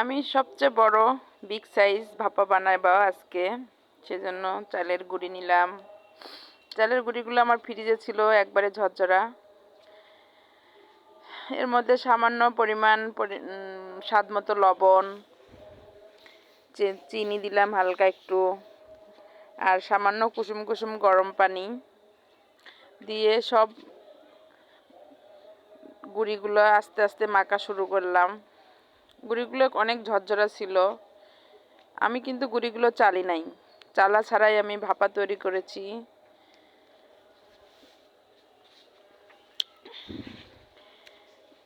আমি সবচেয়ে বড় বিগ সাইজ ভাপা বানাবো আজকে, সেজন্য চালের গুঁড়ি নিলাম। চালের গুঁড়িগুলো আমার ফ্রিজে ছিল, একবারে ঝরঝরা। এর মধ্যে সামান্য পরিমাণ স্বাদ মতো লবণ, চিনি দিলাম হালকা একটু, আর সামান্য কুসুম কুসুম গরম পানি দিয়ে সব গুঁড়িগুলো আস্তে আস্তে মাখা শুরু করলাম। গুঁড়িগুলো অনেক ঝরঝরা ছিল। আমি কিন্তু গুঁড়িগুলো চালি নাই, চালা ছাড়াই আমি ভাপা তৈরি করেছি।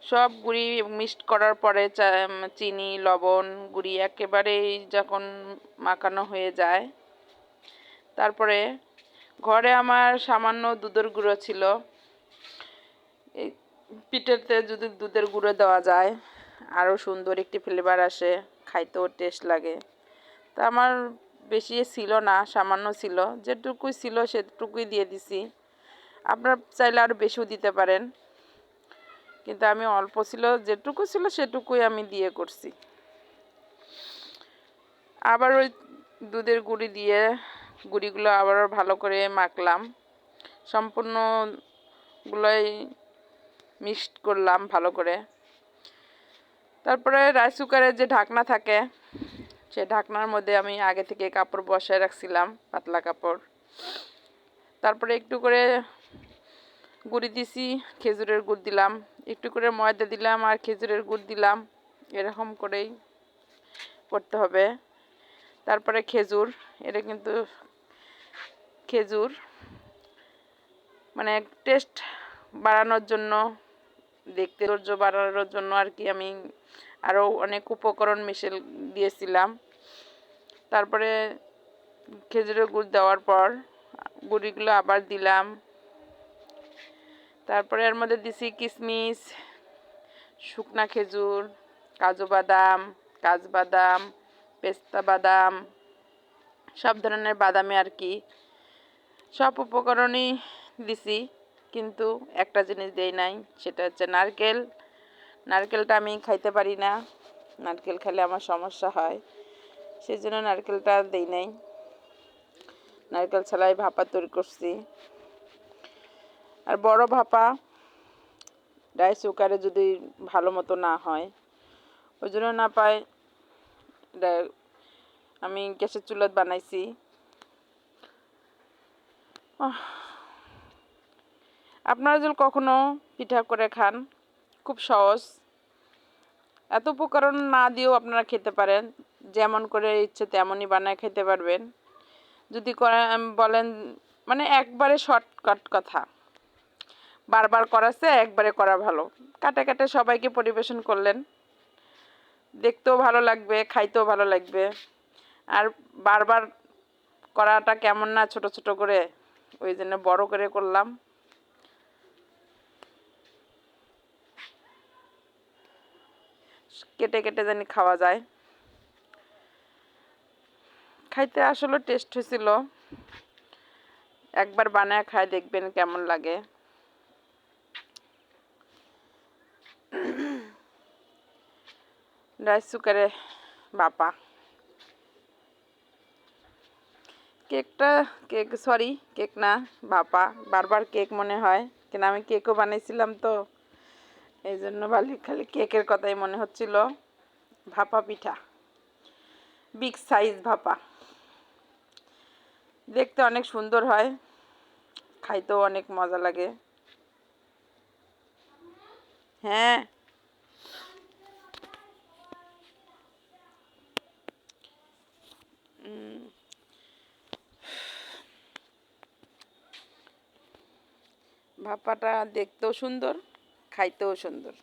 সব গুঁড়ি মিক্সড করার পরে চিনি লবণ গুঁড়ি একেবারেই যখন মাখানো হয়ে যায়, তারপরে ঘরে আমার সামান্য দুধের গুঁড়ো ছিল। এই পিঠেতে যদি দুধের গুঁড়ো দেওয়া যায় আরও সুন্দর একটি ফ্লেভার আসে, খাইতেও টেস্ট লাগে। তা আমার বেশি ছিল না, সামান্য ছিল, যেটুকুই ছিল সেটুকুই দিয়ে দিছি। আপনারা চাইলে আরও বেশিও দিতে পারেন, কিন্তু আমি অল্প ছিল, যেটুকু ছিল সেটুকুই আমি দিয়ে করছি। আবার ওই দুধের গুঁড়ি দিয়ে গুঁড়িগুলো আবারও ভালো করে মাখলাম, সম্পূর্ণগুলোই মিক্সড করলাম ভালো করে। তারপরে রাইস কুকারের যে ঢাকনা থাকে, সে ঢাকনার মধ্যে আমি আগে থেকে কাপড় বসায় রাখছিলাম, পাতলা কাপড়। তারপরে একটু করে গুঁড়ি দিছি, খেজুরের গুড় দিলাম, একটু করে ময়দা দিলাম আর খেজুরের গুড় দিলাম, এরকম করেই করতে হবে। তারপরে খেজুর, এটা কিন্তু খেজুর মানে টেস্ট বাড়ানোর জন্য, দেখতে সৌন্দর্য বাড়ানোর জন্য আর কি, আমি আরও অনেক উপকরণ মিশিয়ে দিয়েছিলাম। তারপরে খেজুরের গুড় দেওয়ার পর গুঁড়িগুলো আবার দিলাম। তারপরে এর মধ্যে দিছি কিশমিশ, শুকনা খেজুর, কাজবাদাম, পেস্তা বাদাম, সব ধরনের বাদামে আর কি, সব উপকরণই দিছি। কিন্তু একটা জিনিস দেই নাই, সেটা হচ্ছে নারকেল। নারকেলটা আমি খাইতে পারি না, নারকেল খেলে আমার সমস্যা হয়, সেই জন্য নারকেলটা দেই নাই। নারকেল ছাড়াই ভাপা তৈরি করছি। আর বড় ভাপা রাইস কুকারে যদি ভালো মতো না হয়, ওই জন্য না পাই আমি গ্যাসের চুলাত বানাইছি। আপনারা যদি কখনো পিঠা করে খান, খুব সহজ, এত উপকরণ না দিয়েও আপনারা খেতে পারেন, যেমন করে ইচ্ছে তেমনই বানায় খেতে পারবেন। যদি বলেন মানে একবারে শর্টকাট কথা, বারবার করাছে একবারে করা ভালো, কাটে কাটে সবাইকে পরিবেশন করলেন, দেখতেও ভালো লাগবে, খাইতেও ভালো লাগবে। আর বারবার করাটা কেমন না, ছোট ছোট করে, ওই জন্য বড় করে করলাম। কেটে কেটে জানি খাওয়া যায়, খাইতে আসলে টেস্ট হয়েছিল। একবার বানায় খায় দেখবেন কেমন লাগে। রাইস কুকারে ভাপা কেক না, ভাপা, বারবার কেক মনে হয়, কেন আমি কেকও বানাইছিলাম তো, এই জন্য খালি কেকের কথাই মনে হচ্ছিল। ভাপা পিঠা, বিগ সাইজ ভাপা, দেখতে অনেক সুন্দর হয়, খাইতেও অনেক মজা লাগে। হ্যাঁ, ভাপাটা দেখতেও সুন্দর, খাইতেও সুন্দর।